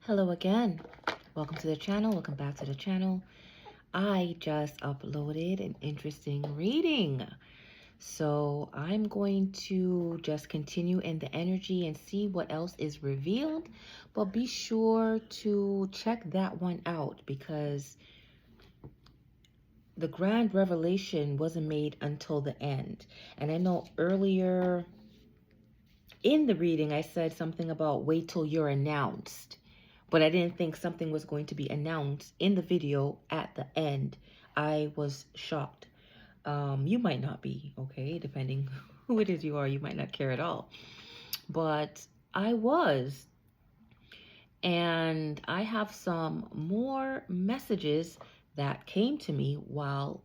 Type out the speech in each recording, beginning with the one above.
Hello again. Welcome to the channel. Welcome back to the channel. I just uploaded an interesting reading. So I'm going to just continue in the energy and see what else is revealed. But be sure to check that one out because the grand revelation wasn't made until the end. And I know earlier in the reading, I said something about wait till you're announced. But I didn't think something was going to be announced in the video at the end. I was shocked. You might not be, okay? Depending who it is you are, you might not care at all. But I was. And I have some more messages that came to me while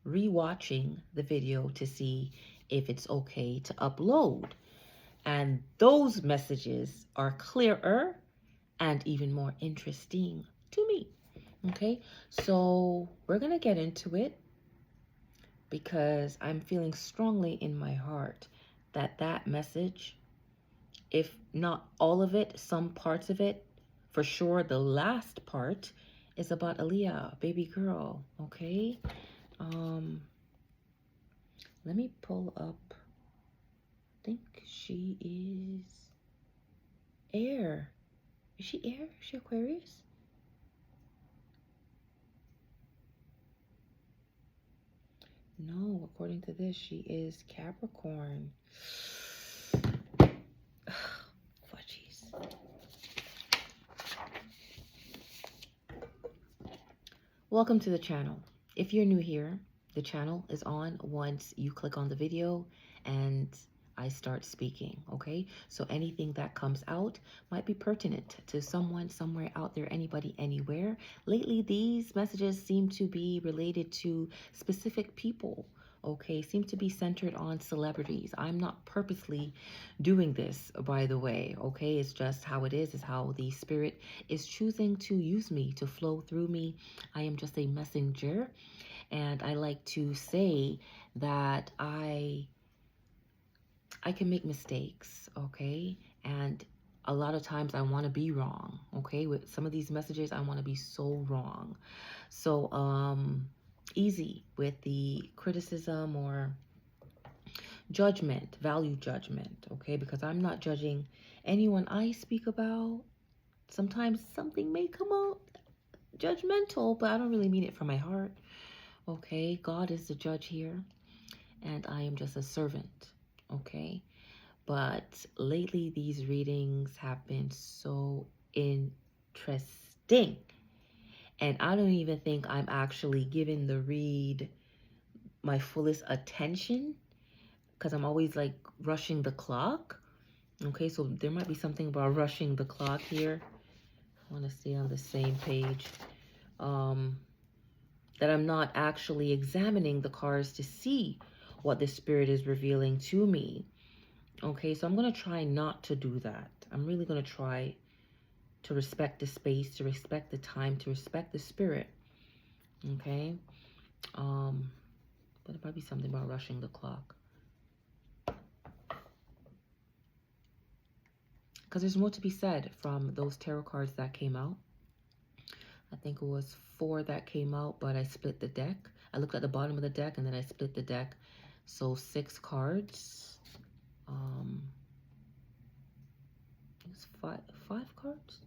rewatching the video to see if it's okay to upload. And those messages are clearer and even more interesting to me. Okay, so we're gonna get into it because I'm feeling strongly in my heart that that message, if not all of it, some parts of it, for sure the last part is about AALIYAH, baby girl. Okay, let me pull up. I think she is air. Is she air? Is she Aquarius? No, according to this, she is Capricorn. Fudgies. Welcome to the channel. If you're new here, the channel is on once you click on the video and I start speaking, okay? So anything that comes out might be pertinent to someone somewhere out there, anybody, anywhere. Lately, these messages seem to be related to specific people, okay? Seem to be centered on celebrities. I'm not purposely doing this, by the way, okay? It's just how it is how the spirit is choosing to use me, to flow through me. I am just a messenger, and I like to say that I can make mistakes, okay? And a lot of times I want to be wrong, okay? With some of these messages, I want to be so wrong. So, easy with the criticism or judgment, value judgment, okay? Because I'm not judging anyone I speak about. Sometimes something may come out judgmental, but I don't really mean it from my heart, okay? God is the judge here, and I am just a servant, okay? But lately, these readings have been so interesting. And I don't even think I'm actually giving the read my fullest attention because I'm always like rushing the clock. Okay, so there might be something about rushing the clock here. I want to stay on the same page. That I'm not actually examining the cards to see what the spirit is revealing to me. Okay, so I'm going to try not to do that. I'm really going to try to respect the space, to respect the time, to respect the spirit. Okay? But it might be something about rushing the clock. Because there's more to be said from those tarot cards that came out. I think it was 4 that came out, but I split the deck. I looked at the bottom of the deck and then I split the deck. So 6 cards. It's five cards?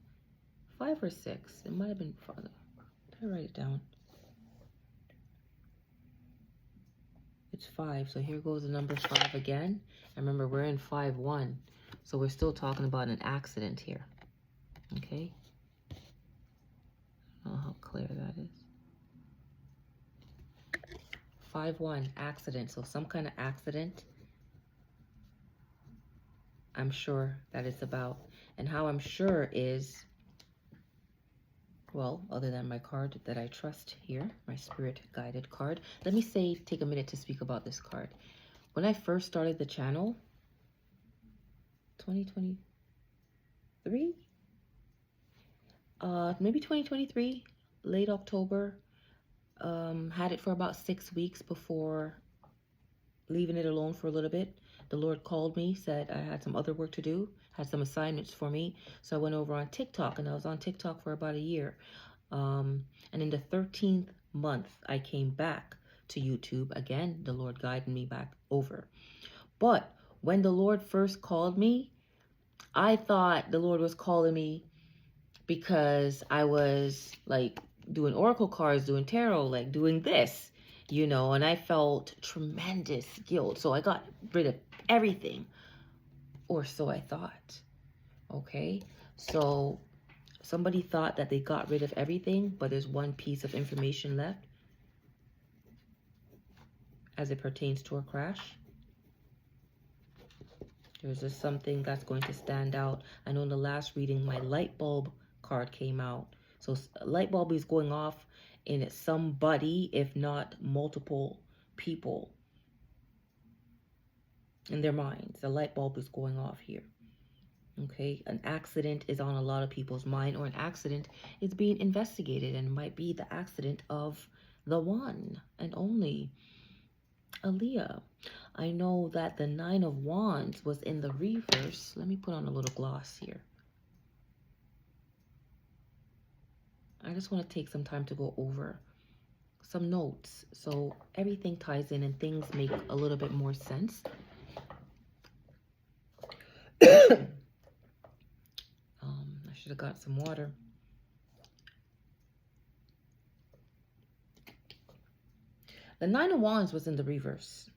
5 or 6? It might have been 5. Did I write it down? It's 5. So here goes the number 5 again. And remember, we're in 5-1. So we're still talking about an accident here. Okay? I don't know how clear that is. 5-1, accident. So some kind of accident, I'm sure that it's about. And how I'm sure is, well, other than my card that I trust here, my spirit guided card. Let me take a minute to speak about this card. When I first started the channel, 2023, maybe 2023, late October, had it for about 6 weeks before leaving it alone for a little bit. the Lord called me, said I had some other work to do, had some assignments for me. So I went over on TikTok, and I was on TikTok for about a year. And in the 13th month, I came back to YouTube. Again, the Lord guided me back over. But when the Lord first called me, I thought the Lord was calling me because I was like doing oracle cards, doing tarot, like doing this, and I felt tremendous guilt. So I got rid of everything, or so I thought. Okay, so somebody thought that they got rid of everything, but there's one piece of information left as it pertains to a crash. There's just something that's going to stand out. I know in the last reading, my light bulb card came out. So a light bulb is going off in somebody, if not multiple people in their minds. The light bulb is going off here. Okay, an accident is on a lot of people's mind, or an accident is being investigated, and it might be the accident of the one and only AALIYAH. I know that the 9 of Wands was in the reverse. Let me put on a little gloss here. I just want to take some time to go over some notes so everything ties in and things make a little bit more sense. I should have got some water. The 9 of Wands was in the reverse.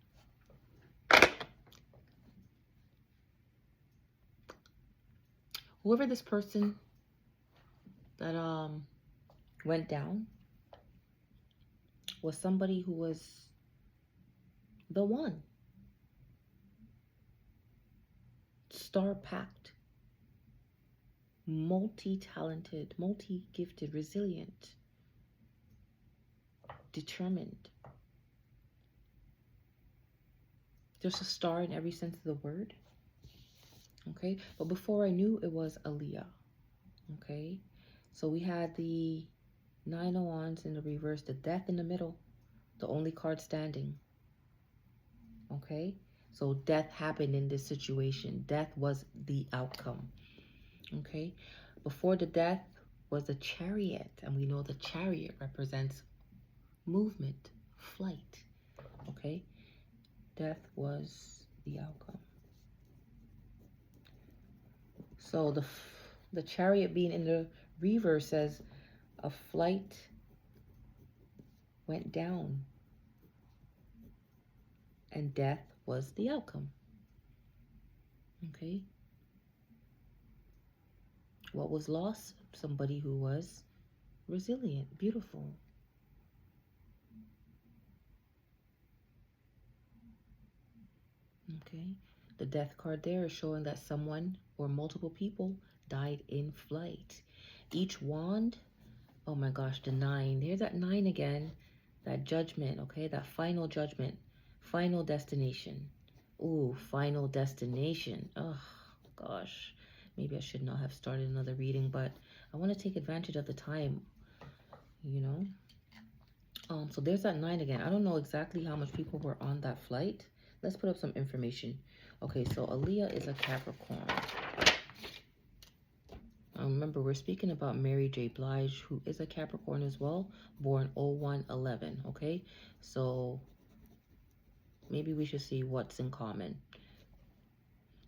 Whoever this person that went down was somebody who was the one. Star-packed, multi-talented, multi-gifted, resilient, determined. There's a star in every sense of the word. Okay, but before I knew it was AALIYAH. Okay, so we had the 9 of Wands in the reverse, the Death in the middle, the only card standing. Okay, so death happened in this situation. Death was the outcome. Okay, before the death was the Chariot, and we know the Chariot represents movement, flight. Okay, death was the outcome. So the Chariot being in the reverse says a flight went down and death was the outcome. Okay. What was lost? Somebody who was resilient, beautiful. Okay. The death card there is showing that someone or multiple people died in flight. Each wand, oh my gosh, the 9. There's that 9 again. That judgment, okay? That final judgment. Final destination. Ooh, final destination. Oh, gosh. Maybe I should not have started another reading, but I want to take advantage of the time, So there's that 9 again. I don't know exactly how much people were on that flight. Let's put up some information. Okay, so AALIYAH is a Capricorn. Remember, we're speaking about Mary J. Blige, who is a Capricorn as well, born 01/11, okay? So maybe we should see what's in common.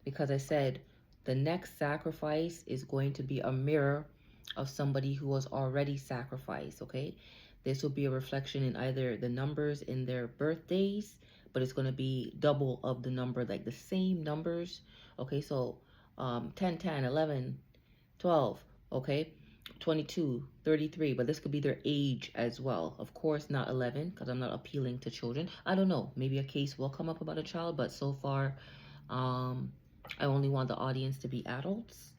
Because I said the next sacrifice is going to be a mirror of somebody who was already sacrificed, okay? This will be a reflection in either the numbers in their birthdays, but it's going to be double of the number, like the same numbers. Okay, so 10, 10, 11, 12, okay, 22, 33, but this could be their age as well. Of course, not 11, because I'm not appealing to children. I don't know. Maybe a case will come up about a child, but so far, I only want the audience to be adults.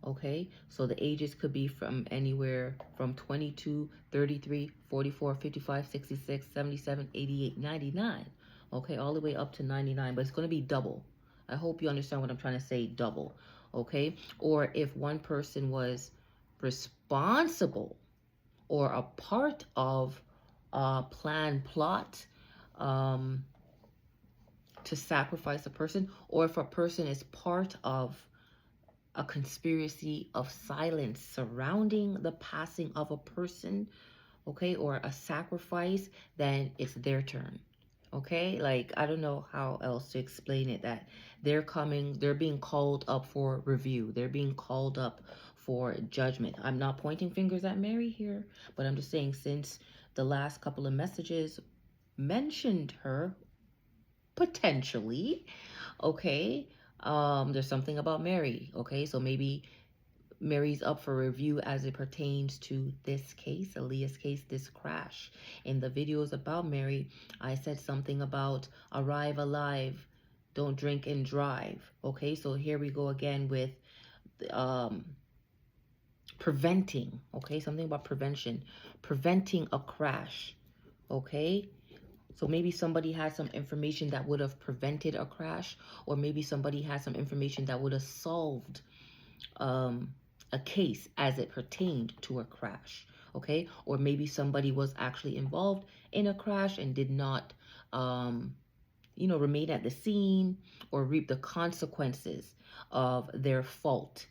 Okay, so the ages could be from anywhere from 22, 33, 44, 55, 66, 77, 88, 99. Okay, all the way up to 99, but it's going to be double. I hope you understand what I'm trying to say, double. Okay, or if one person was responsible or a part of a plan, plot, to sacrifice a person, or if a person is part of a conspiracy of silence surrounding the passing of a person, okay, or a sacrifice, then it's their turn. Okay, like I don't know how else to explain it, that they're being called up for review, they're being called up for judgment. I'm not pointing fingers at Mary here, but I'm just saying, since the last couple of messages mentioned her potentially, okay, there's something about Mary, okay, so maybe Mary's up for review as it pertains to this case, AALIYAH's case, this crash. In the videos about Mary, I said something about arrive alive, don't drink and drive. Okay, so here we go again with preventing. Okay, something about prevention, preventing a crash. Okay, so maybe somebody has some information that would have prevented a crash, or maybe somebody has some information that would have solved a case as it pertained to a crash, okay? Or maybe somebody was actually involved in a crash and did not, remain at the scene or reap the consequences of their fault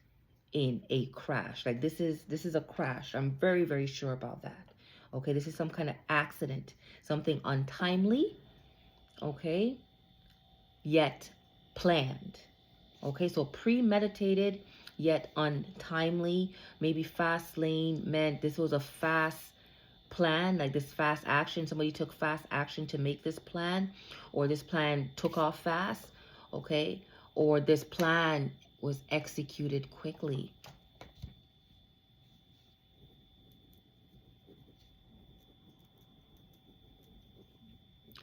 in a crash. Like this is a crash. I'm very, very sure about that. Okay, this is some kind of accident, something untimely, okay, yet planned. Okay, so premeditated yet untimely. Maybe fast lane meant this was a fast plan, like this fast action. Somebody took fast action to make this plan, or this plan took off fast, okay? Or this plan was executed quickly.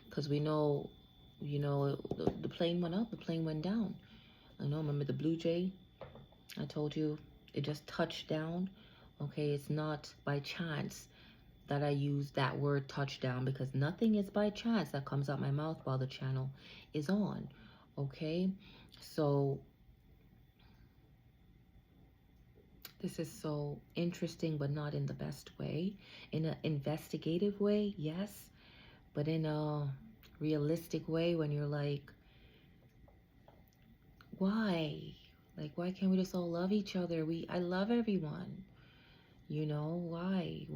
Because we know, the plane went up, the plane went down. I know, remember the Blue Jay? I told you it just touched down. Okay, it's not by chance that I use that word touchdown, because nothing is by chance that comes out my mouth while the channel is on. Okay, so this is so interesting, but not in the best way. In an investigative way, yes, but in a realistic way, when you're like, why? Like, why can't we just all love each other? I love everyone. Why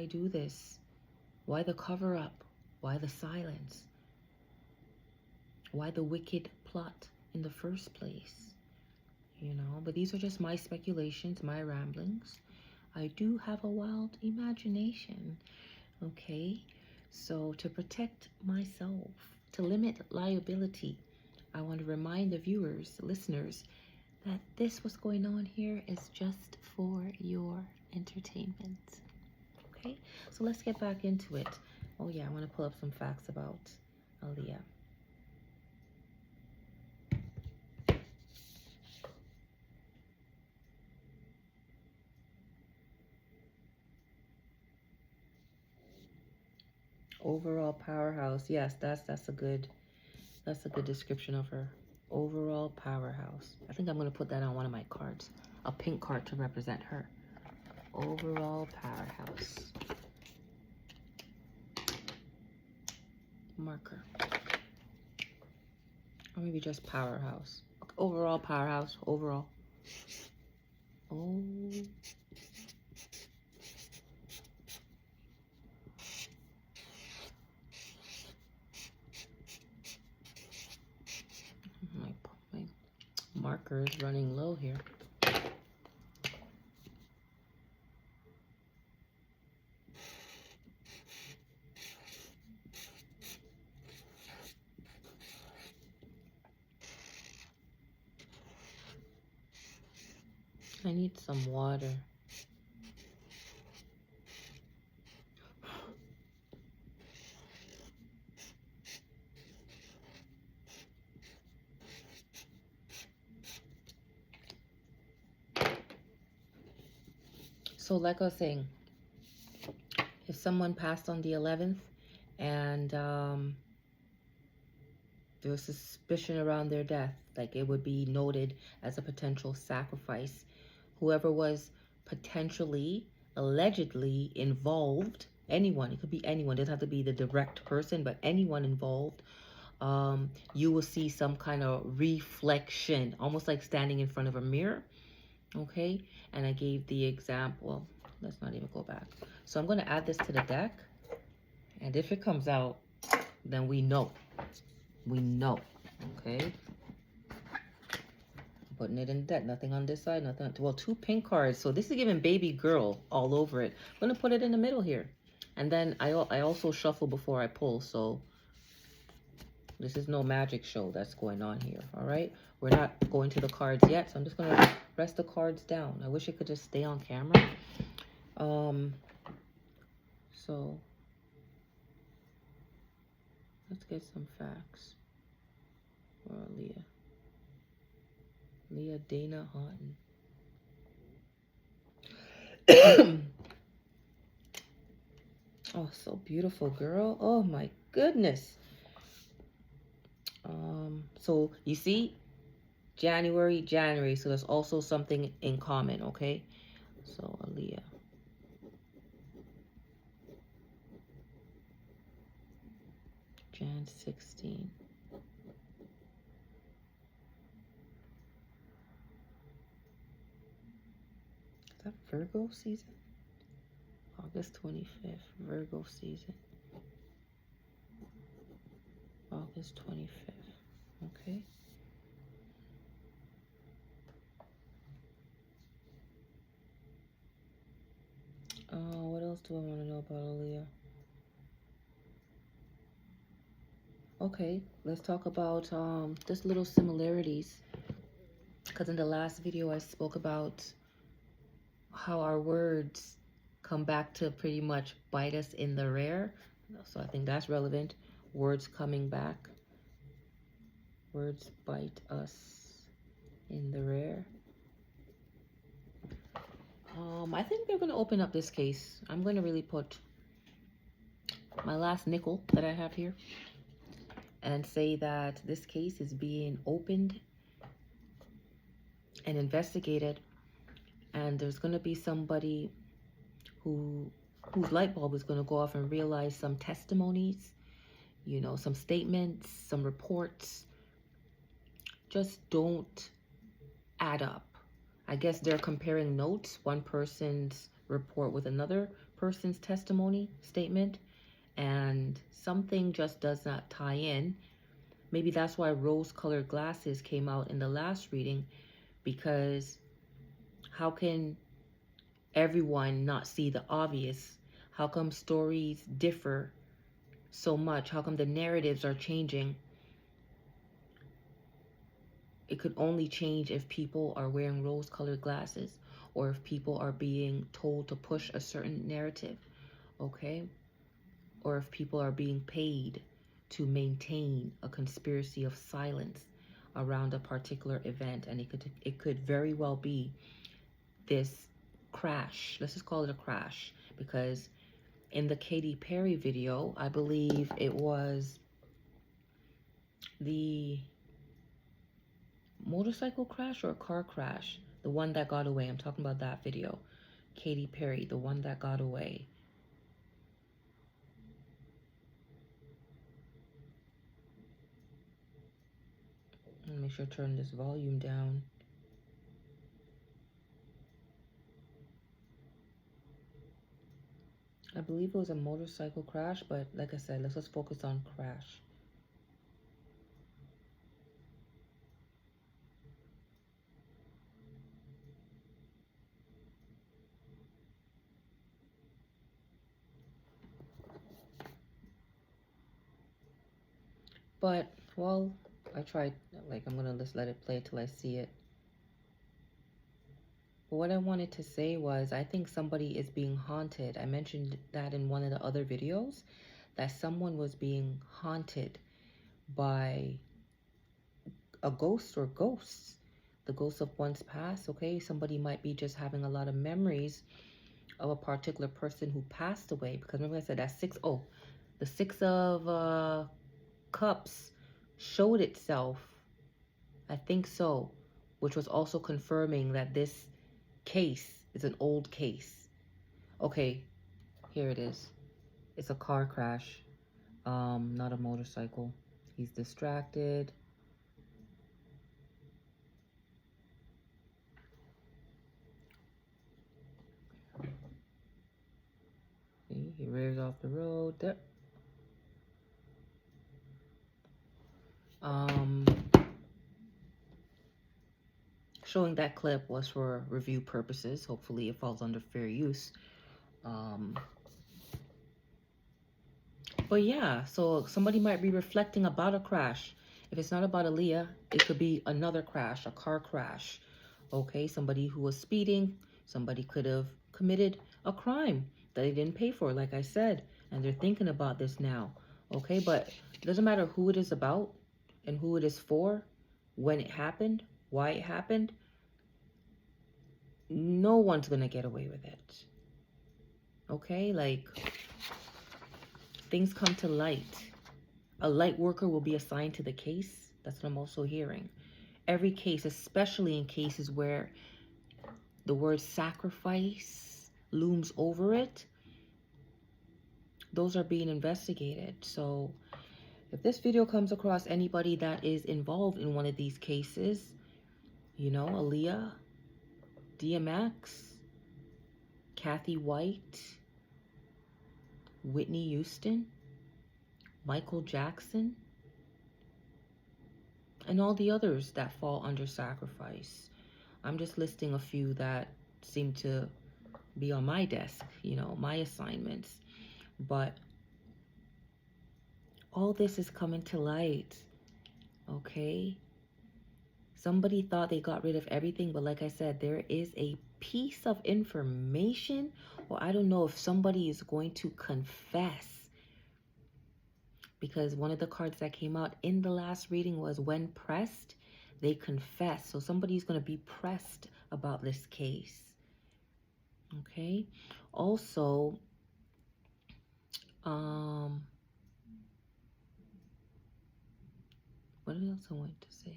do this? Why the cover up? Why the silence? Why the wicked plot in the first place? But these are just my speculations, my ramblings. I do have a wild imagination, okay? So to protect myself, to limit liability, I want to remind the viewers, listeners, that what's going on here is just for your entertainment. Okay, so let's get back into it. Oh yeah, I want to pull up some facts about AALIYAH. Overall powerhouse. Yes, that's a good description of her. Overall powerhouse. I think I'm going to put that on one of my cards. A pink card to represent her. Overall powerhouse. Marker. Or maybe just powerhouse. Overall powerhouse. Overall. Oh. My marker is running low here. I need some water. So like I was saying, if someone passed on the 11th and there was suspicion around their death, like it would be noted as a potential sacrifice. Whoever was potentially, allegedly involved, anyone, it could be anyone, it doesn't have to be the direct person, but anyone involved, you will see some kind of reflection, almost like standing in front of a mirror. Okay, and I gave the example. Let's not even go back. So I'm going to add this to the deck, and if it comes out, then we know. We know. Okay. Putting it in the deck. Nothing on this side. Nothing. Well, 2 pink cards. So this is giving baby girl all over it. I'm going to put it in the middle here. And then I also shuffle before I pull. So this is no magic show that's going on here. All right. We're not going to the cards yet. So I'm just going to rest the cards down. I wish it could just stay on camera. So let's get some facts for AALIYAH. Leah Dana Houghton. Oh, so beautiful, girl. Oh my goodness. So you see, January. So there's also something in common, okay? So AALIYAH. Jan 16. Is that Virgo season? August 25th, Virgo season. August 25th, okay? What else do I want to know about AALIYAH? Okay, let's talk about just little similarities. Because in the last video, I spoke about how our words come back to pretty much bite us in the rear. So I think that's relevant. Words coming back. Words bite us in the rear. I think they're going to open up this case. I'm going to really put my last nickel that I have here and say that this case is being opened and investigated, and there's going to be somebody whose light bulb is going to go off and realize some testimonies, you know, some statements, some reports just don't add up. I guess they're comparing notes, one person's report with another person's testimony statement, and something just does not tie in. Maybe that's why rose-colored glasses came out in the last reading, because how can everyone not see the obvious? How come stories differ so much? How come the narratives are changing? It could only change if people are wearing rose-colored glasses, or if people are being told to push a certain narrative, okay? Or if people are being paid to maintain a conspiracy of silence around a particular event. And it could very well be this crash. Let's just call it a crash, because in the Katy Perry video, I believe it was the motorcycle crash or a car crash, the one that got away. I'm talking about that video. Katy Perry, the one that got away. Let me make sure to turn this volume down. I believe it was a motorcycle crash, but like I said, let's just focus on crash. But, well, I tried, like, I'm gonna just let it play till I see it. But what I wanted to say was, I think somebody is being haunted. I mentioned that in one of the other videos, that someone was being haunted by a ghost or ghosts. The ghosts of one's past, okay? Somebody might be just having a lot of memories of a particular person who passed away. Because remember I said that the 6 of Cups showed itself, I think so, which was also confirming that this case is an old case. Okay, here it is. It's a car crash, not a motorcycle. He's distracted. See, he rears off the road. There. Showing that clip was for review purposes. Hopefully it falls under fair use. But yeah, so somebody might be reflecting about a crash. If it's not about AALIYAH, it could be another crash, a car crash. Okay, somebody who was speeding, somebody could have committed a crime that they didn't pay for, like I said, and they're thinking about this now. Okay, but it doesn't matter who it is about and who it is for, when it happened, why it happened. No one's gonna get away with it. Okay, like, things come to light. A light worker will be assigned to the case. That's what I'm also hearing. Every case, especially in cases where the word sacrifice looms over it, those are being investigated. So if this video comes across anybody that is involved in one of these cases, you know, AALIYAH, DMX, Kathy White, Whitney Houston, Michael Jackson, and all the others that fall under sacrifice. I'm just listing a few that seem to be on my desk, you know, my assignments. But all this is coming to light, okay? Somebody thought they got rid of everything, but like I said, there is a piece of information, or I don't know if somebody is going to confess. Because one of the cards that came out in the last reading was when pressed, they confess. So somebody's going to be pressed about this case. Okay. Also, what else I want to say?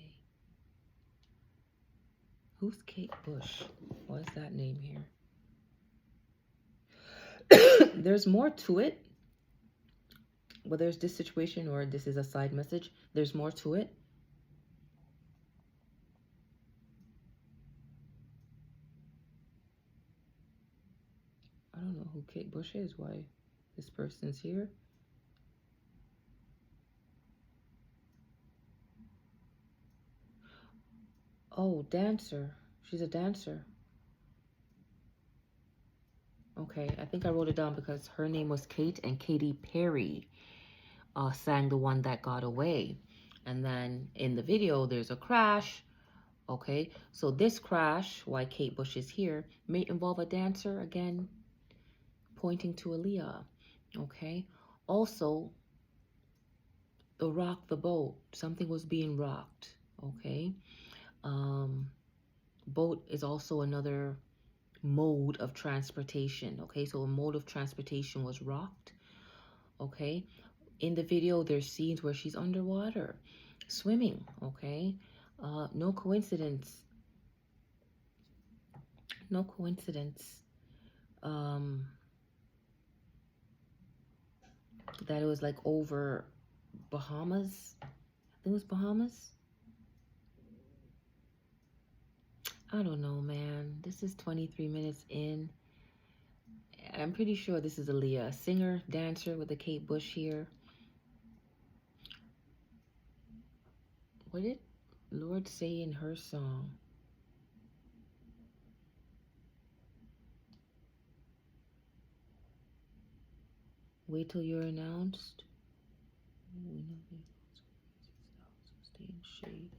Who's Kate Bush? What is that name here? There's more to it. Whether it's this situation or this is a side message, there's more to it. I don't know who Kate Bush is, why this person's here. Oh, dancer. She's a dancer. Okay, I think I wrote it down because her name was Kate, and Katy Perry sang The One That Got Away. And then in the video, there's a crash. Okay, so this crash, why Kate Bush is here, may involve a dancer, again, pointing to AALIYAH. Okay, also, the rock the boat. Something was being rocked. Okay, boat is also another mode of transportation. Okay, so a mode of transportation was rocked. Okay, in the video there's scenes where she's underwater swimming. Okay, no coincidence that it was like over Bahamas. I think it was Bahamas. I don't know, man. This is 23 minutes in. I'm pretty sure this is AALIYAH, singer, dancer with the Kate Bush here. What did Lord say in her song? Wait till you're announced. Stay in shade.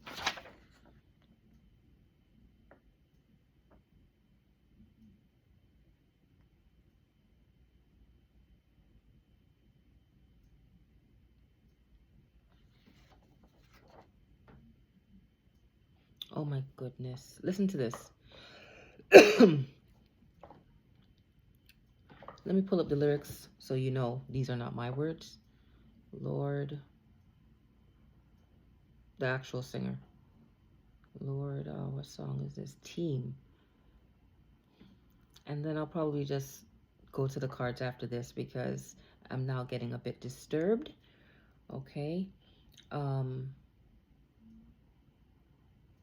Oh my goodness. Listen to this. Let me pull up the lyrics so you know these are not my words. Lord, the actual singer. Lord, what song is this? Team. And then I'll probably just go to the cards after this because I'm now getting a bit disturbed. Okay. Um,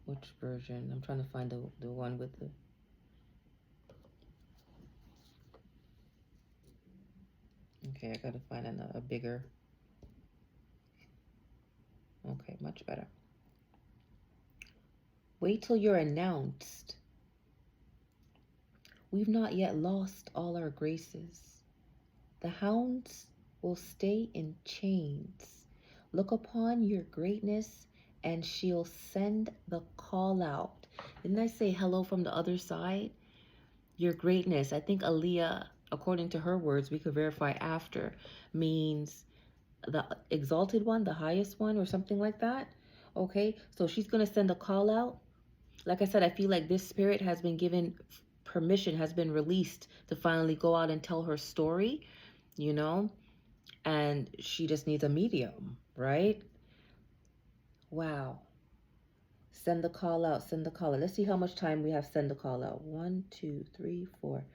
which version? I'm trying to find the one with the... Okay, I gotta find a bigger... Okay, much better. Wait till you're announced. We've not yet lost all our graces. The hounds will stay in chains. Look upon your greatness, and she'll send the call out. Didn't I say hello from the other side? Your greatness. I think AALIYAH, according to her words, we could verify after, means the exalted one, the highest one, or something like that. Okay, so she's going to send a call out. Like I said, I feel like this spirit has been given permission, has been released to finally go out and tell her story, you know, and she just needs a medium, right? Wow. Send the call out, send the call out. Let's see how much time we have. Send the call out. 1, 2, 3, 4,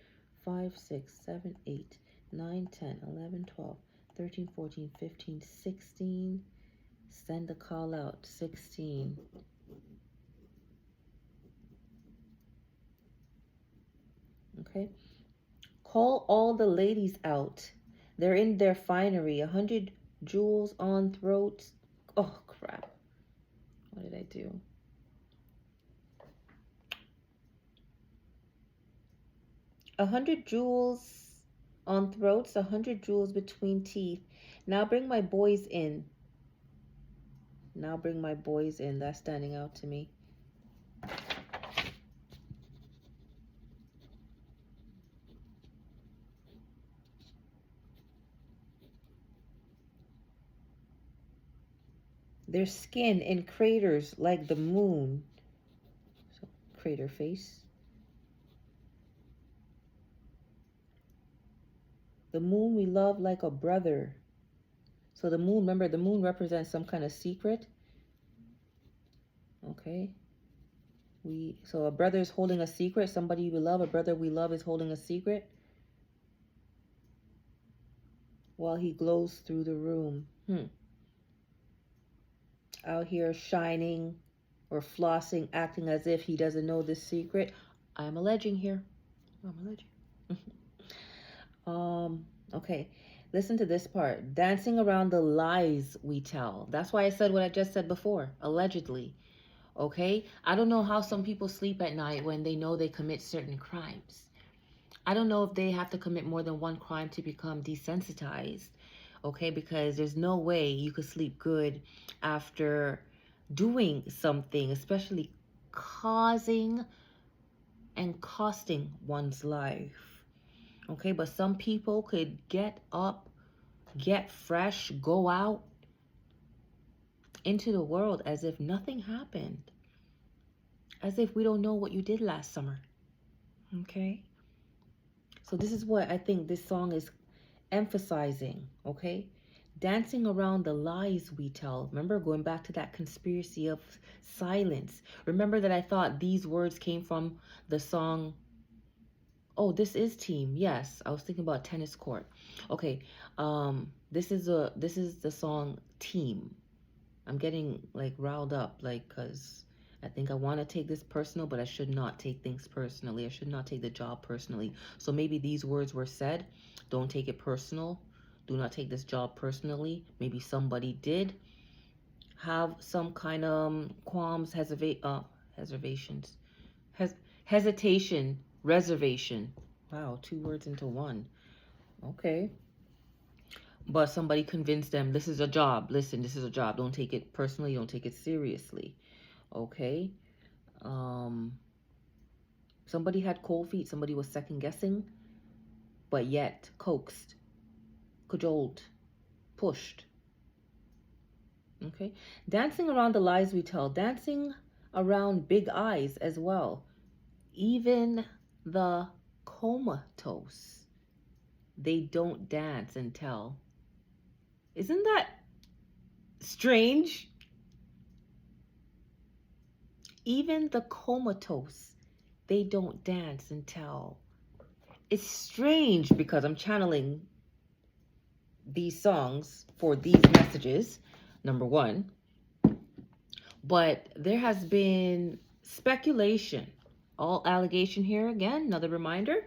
5, 6, 7, 8, 9, 10, 11, 12, 13, 14, 15, 16. Send the call out. 16. Okay. Call all the ladies out. They're in their finery. 100 jewels on throats. Oh, crap. What did I do? 100 jewels on throats, 100 jewels between teeth. Now bring my boys in. Now bring my boys in. That's standing out to me. Their skin in craters like the moon. So, crater face. The moon we love like a brother. So the moon, remember, the moon represents some kind of secret. Okay. So a brother is holding a secret. Somebody we love, a brother we love is holding a secret while he glows through the room. Out here shining or flossing, acting as if he doesn't know this secret. I'm alleging here. I'm alleging. Okay. Listen to this part. Dancing around the lies we tell. That's why I said what I just said before. Allegedly. Okay? I don't know how some people sleep at night when they know they commit certain crimes. I don't know if they have to commit more than one crime to become desensitized. Okay? Because there's no way you could sleep good after doing something, especially causing and costing one's life. Okay? But some people could get up, get fresh, go out into the world as if nothing happened. As if we don't know what you did last summer. Okay? So this is what I think this song is emphasizing, okay? Dancing around the lies we tell. Remember, going back to that conspiracy of silence. Remember that I thought these words came from the song. Oh, this is Team. Yes, I was thinking about Tennis Court. Okay, this is the song Team. I'm getting like riled up, like, because I think I want to take this personal, but I should not take things personally. I should not take the job personally. So maybe these words were said. Don't take it personal. Do not take this job personally. Maybe somebody did have some kind of qualms, reservation. Wow, 2 words into one. Okay. But somebody convinced them, this is a job. Listen, this is a job. Don't take it personally. Don't take it seriously. Okay. Somebody had cold feet. Somebody was second guessing, but yet coaxed, cajoled, pushed. Okay. Dancing around the lies we tell. Dancing around big eyes as well. Even the comatose, they don't dance and tell. Isn't that strange? Even the comatose, they don't dance and tell. It's strange because I'm channeling these songs for these messages, number one. But there has been speculation, all allegation here again, another reminder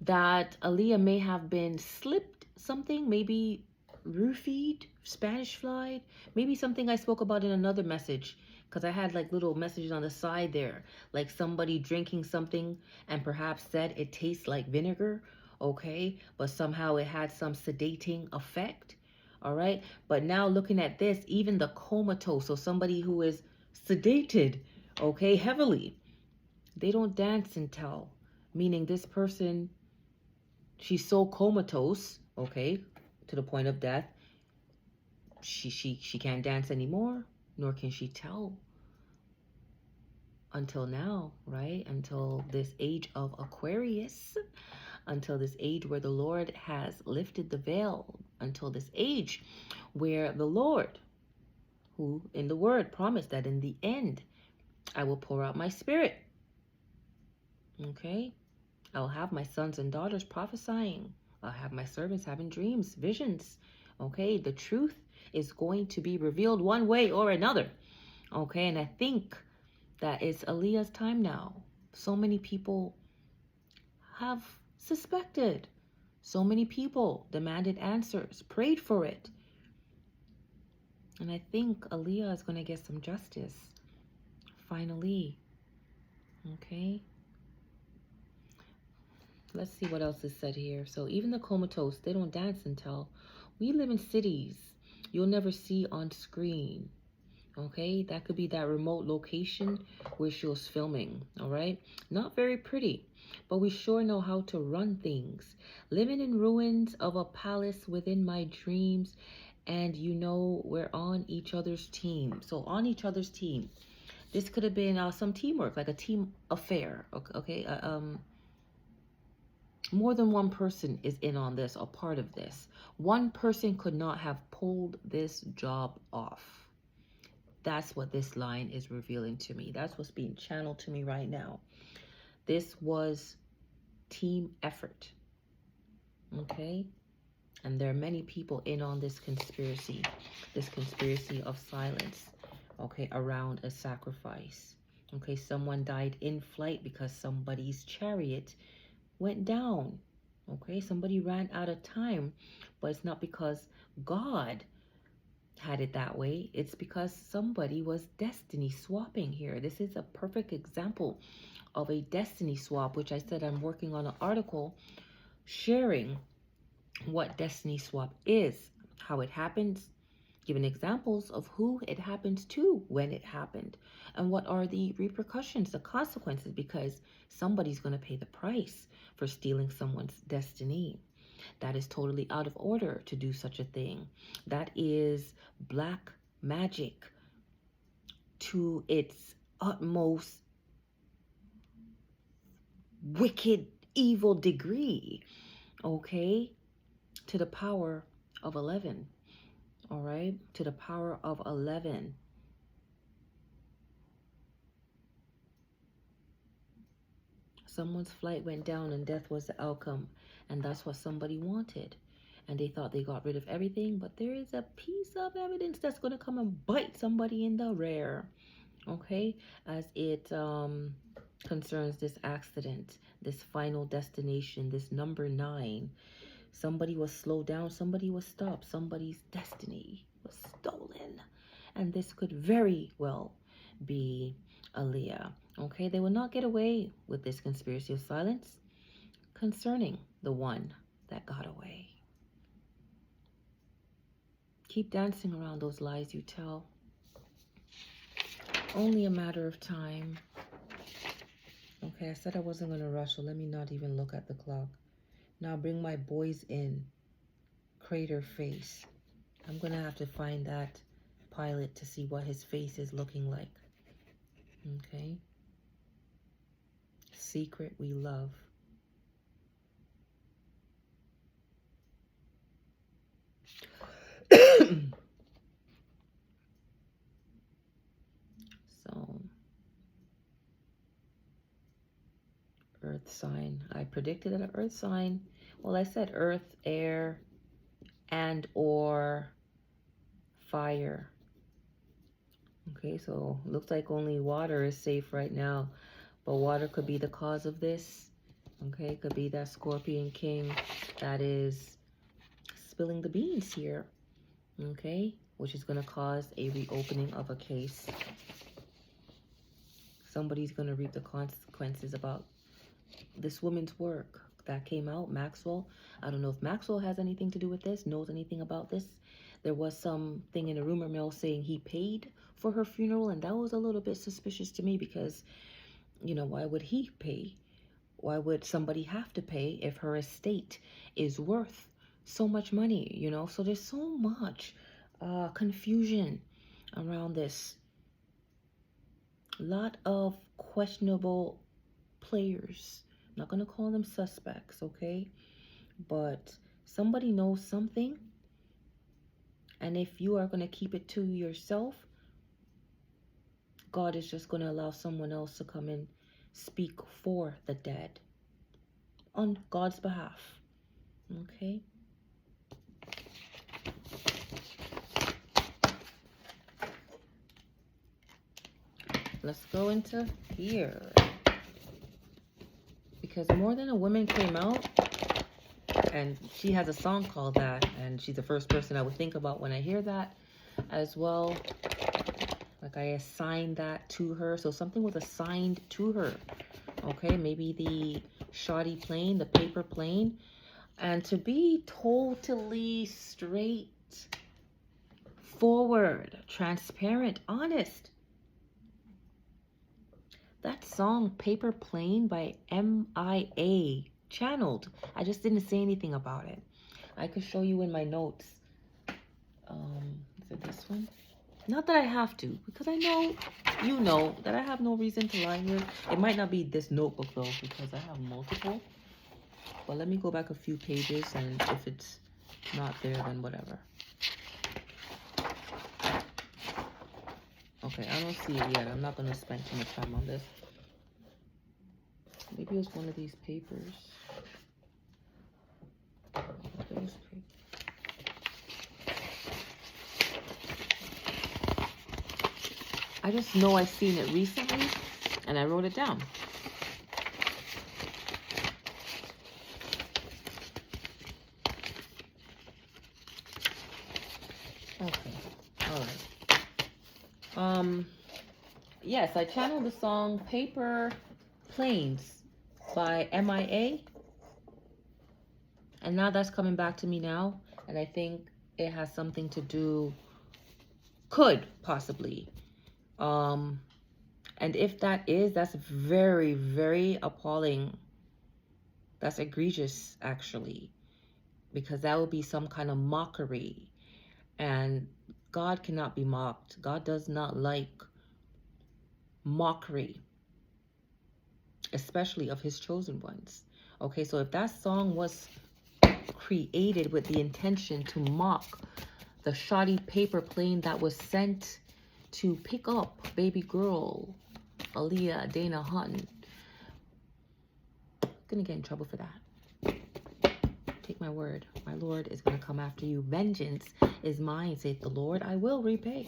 that Aaliyah may have been slipped something, maybe roofied, Spanish flied, maybe something I spoke about in another message, because I had like little messages on the side there, like somebody drinking something and perhaps said it tastes like vinegar, okay, but somehow it had some sedating effect, all right. But now looking at this, even the comatose, so somebody who is sedated, okay, heavily, they don't dance and tell, meaning this person, she's so comatose, okay, to the point of death. She can't dance anymore, nor can she tell until now, right? Until this age of Aquarius, until this age where the Lord has lifted the veil, until this age where the Lord, who in the word promised that in the end I will pour out my spirit. Okay? I'll have my sons and daughters prophesying. I'll have my servants having dreams, visions. Okay, the truth is going to be revealed one way or another. Okay, and I think that it's Aaliyah's time now. So many people have suspected. So many people demanded answers, prayed for it. And I think Aaliyah is going to get some justice. Finally. Okay. Let's see what else is said here. So even the comatose, they don't dance until we live in cities you'll never see on screen. Okay, that could be that remote location where she was filming. All right, not very pretty, but we sure know how to run things. Living in ruins of a palace within my dreams, and you know we're on each other's team. So on each other's team, this could have been some teamwork, like a team affair. Okay, more than one person is in on this, a part of this. One person could not have pulled this job off. That's what this line is revealing to me. That's what's being channeled to me right now. This was team effort. Okay? And there are many people in on this conspiracy of silence, okay, around a sacrifice. Okay, someone died in flight because somebody's chariot went down. Okay, somebody ran out of time, but it's not because God had it that way. It's because somebody was destiny swapping here. This is a perfect example of a destiny swap, which I said I'm working on an article sharing what destiny swap is, how it happens, giving examples of who it happens to, when it happened, and what are the repercussions, the consequences, because somebody's going to pay the price for stealing someone's destiny. That is totally out of order to do such a thing. That is black magic to its utmost wicked, evil degree. Okay? To the power of 11. All right? To the power of 11. Someone's flight went down and death was the outcome. And that's what somebody wanted. And they thought they got rid of everything. But there is a piece of evidence that's going to come and bite somebody in the rear. Okay? As it concerns this accident, this final destination, this number 9. Somebody was slowed down. Somebody was stopped. Somebody's destiny was stolen. And this could very well be Aaliyah. Okay, they will not get away with this conspiracy of silence concerning the one that got away. Keep dancing around those lies you tell. Only a matter of time. Okay, I said I wasn't going to rush, so let me not even look at the clock. Now bring my boys in. Crater face. I'm going to have to find that pilot to see what his face is looking like. Okay. Secret we love. So, earth sign. I predicted an earth sign. Well, I said earth, air, and or fire. Okay, so looks like only water is safe right now. But water could be the cause of this. Okay, could be that Scorpion King that is spilling the beans here. Okay, which is going to cause a reopening of a case. Somebody's going to reap the consequences about this woman's work that came out. Maxwell, I don't know if Maxwell has anything to do with this, knows anything about this. There was something in a rumor mill saying he paid for her funeral, and that was a little bit suspicious to me because, you know, why would he pay? Why would somebody have to pay if her estate is worth so much money, you know? So there's so much confusion around this. A lot of questionable players. I'm not going to call them suspects, okay? But somebody knows something. And if you are going to keep it to yourself, God is just going to allow someone else to come and speak for the dead on God's behalf. Okay? Let's go into here. Because More Than a Woman came out, and she has a song called that, and she's the first person I would think about when I hear that as well. Like I assigned that to her. So something was assigned to her. Okay, maybe the shoddy plane, the paper plane. And to be totally straight forward, transparent, honest. That song, Paper Plane by MIA, channeled. I just didn't say anything about it. I could show you in my notes. Is it this one? Not that I have to, because I know, you know, that I have no reason to lie here. It might not be this notebook, though, because I have multiple. But let me go back a few pages, and if it's not there, then whatever. Okay, I don't see it yet. I'm not going to spend too much time on this. Maybe it was one of these papers. Those papers. I just know I've seen it recently, and I wrote it down. Okay, all right. Yes, I channeled the song Paper Planes by MIA. And now that's coming back to me now. And I think it has something to do, could possibly. And if that is, that's very, very appalling. That's egregious, actually. Because that would be some kind of mockery. And God cannot be mocked. God does not like mockery, especially of his chosen ones. Okay, so if that song was created with the intention to mock the shoddy paper plane that was sent to pick up baby girl AALIYAH Dana Hunt, gonna get in trouble for that. Take my word, my Lord is gonna come after you. Vengeance is mine, saith the Lord, I will repay.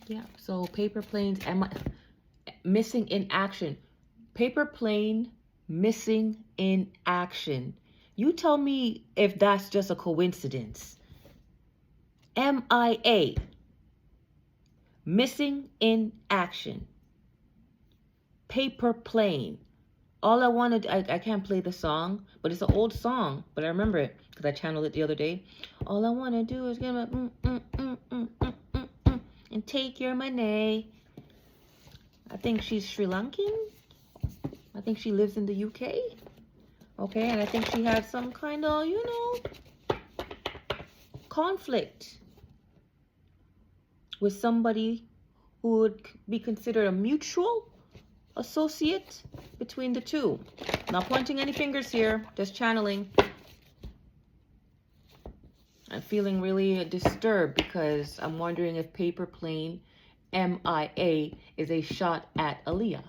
Yeah, so paper planes, missing in action. Paper plane missing in action. You tell me if that's just a coincidence. MIA. Missing in action. Paper plane. All I wanted, I can't play the song, but it's an old song, but I remember it because I channeled it the other day. All I want to do is get my and take your money. I think she's Sri Lankan. I think she lives in the UK. Okay, and I think she had some kind of, you know, conflict with somebody who would be considered a mutual associate between the two. Not pointing any fingers here, just channeling. I'm feeling really disturbed because I'm wondering if Paper Plane MIA is a shot at AALIYAH.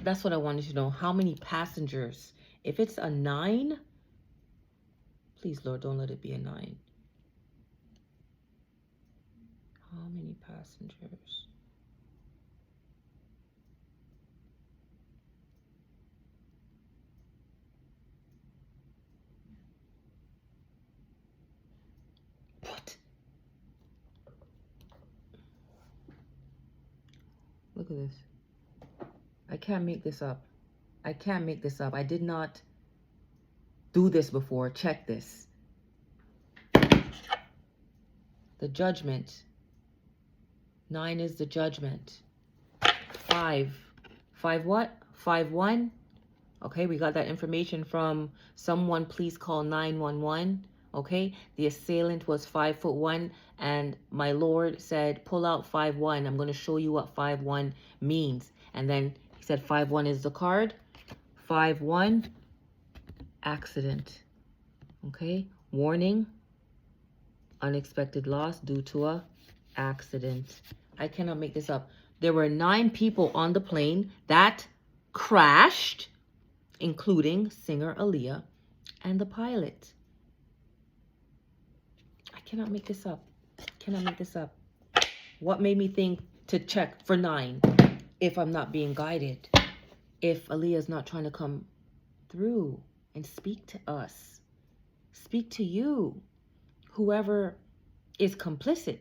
That's what I wanted to know. How many passengers? If it's a 9, please, Lord, don't let it be a 9. many passengers? What? Look at this. I can't make this up. I can't make this up. I did not do this before. Check this. The judgment. 9 is the judgment. 5. 5 what? 5-1. Okay, we got that information from someone. Please call 911. Okay, the assailant was 5'1", and my Lord said, pull out 5-1. I'm going to show you what 5-1 means. And then he said 5-1 is the card. 5-1, accident. Okay, warning, unexpected loss due to a accident. I cannot make this up. There were 9 people on the plane that crashed, including singer AALIYAH and the pilot. I cannot make this up. Cannot make this up. What made me think to check for 9 if I'm not being guided? If AALIYAH's not trying to come through and speak to us, speak to you, whoever is complicit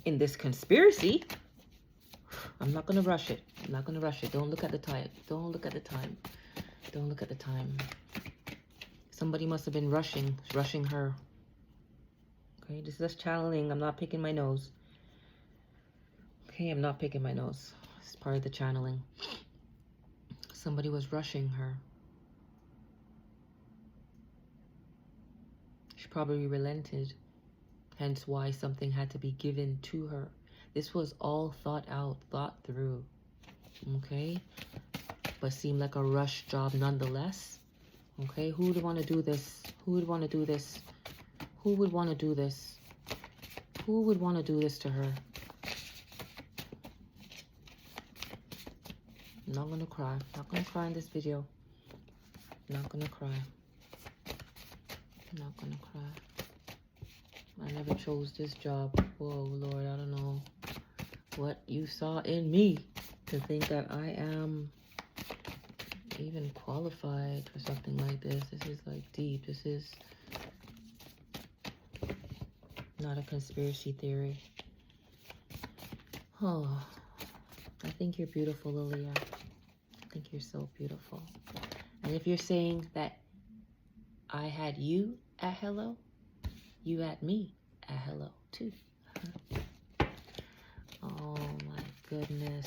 in this conspiracy. I'm not going to rush it. I'm not going to rush it. Don't look at the time. Don't look at the time. Don't look at the time. Somebody must have been rushing her. Okay, this is just channeling. I'm not picking my nose. Okay, I'm not picking my nose. It's part of the channeling. Somebody was rushing her. She probably relented. Hence why something had to be given to her. This was all thought out, thought through. Okay? But seemed like a rush job nonetheless. Okay? Who would want to do this? Who would want to do this? Who would want to do this? Who would want to do this to her? I'm not going to cry. Not going to cry in this video. Not going to cry. Not going to cry. I never chose this job. Whoa, Lord, I don't know what you saw in me to think that I am even qualified for something like this. This is like deep. This is not a conspiracy theory. Oh, I think you're beautiful, AALIYAH. I think you're so beautiful. And if you're saying that I had you at hello, you had me at hello too. Oh my goodness.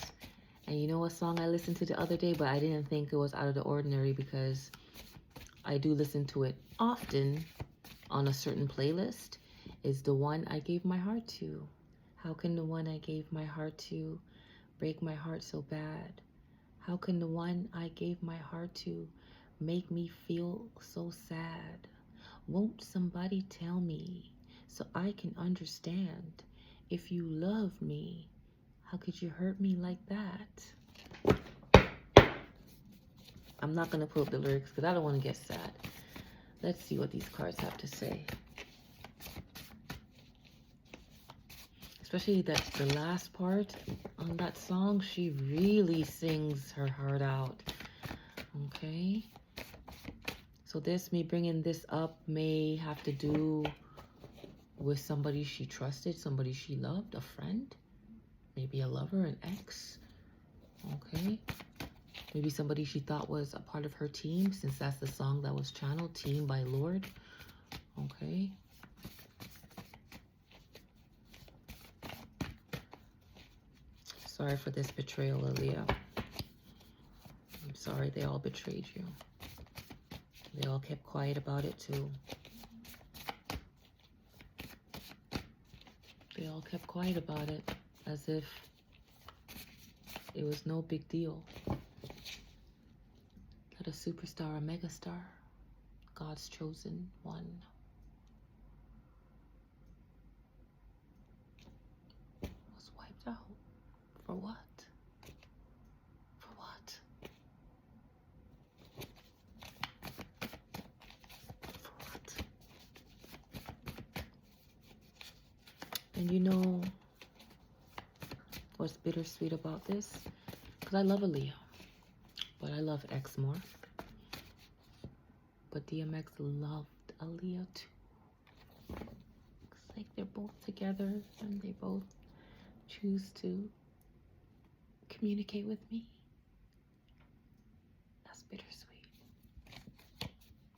And you know what song I listened to the other day, but I didn't think it was out of the ordinary because I do listen to it often on a certain playlist, is the one I gave my heart to. How can the one I gave my heart to break my heart so bad? How can the one I gave my heart to make me feel so sad? Won't somebody tell me so I can understand? If you love me, how could you hurt me like that? I'm not going to pull up the lyrics because I don't want to get sad. Let's see what these cards have to say. Especially the last part on that song, she really sings her heart out. Okay? So me bringing this up may have to do with somebody she trusted, somebody she loved, a friend, maybe a lover, an ex. Okay? Maybe somebody she thought was a part of her team, since that's the song that was channeled, Team by Lord. Okay? Sorry for this betrayal, AALIYAH. I'm sorry they all betrayed you. They all kept quiet about it too. They all kept quiet about it as if it was no big deal. That a superstar, a megastar, God's chosen one, was wiped out. For what? For what? For what? And you know, what's bittersweet about this, because I love AALIYAH, but I love X more. But DMX loved AALIYAH too. It's like they're both together and they both choose to communicate with me. That's bittersweet.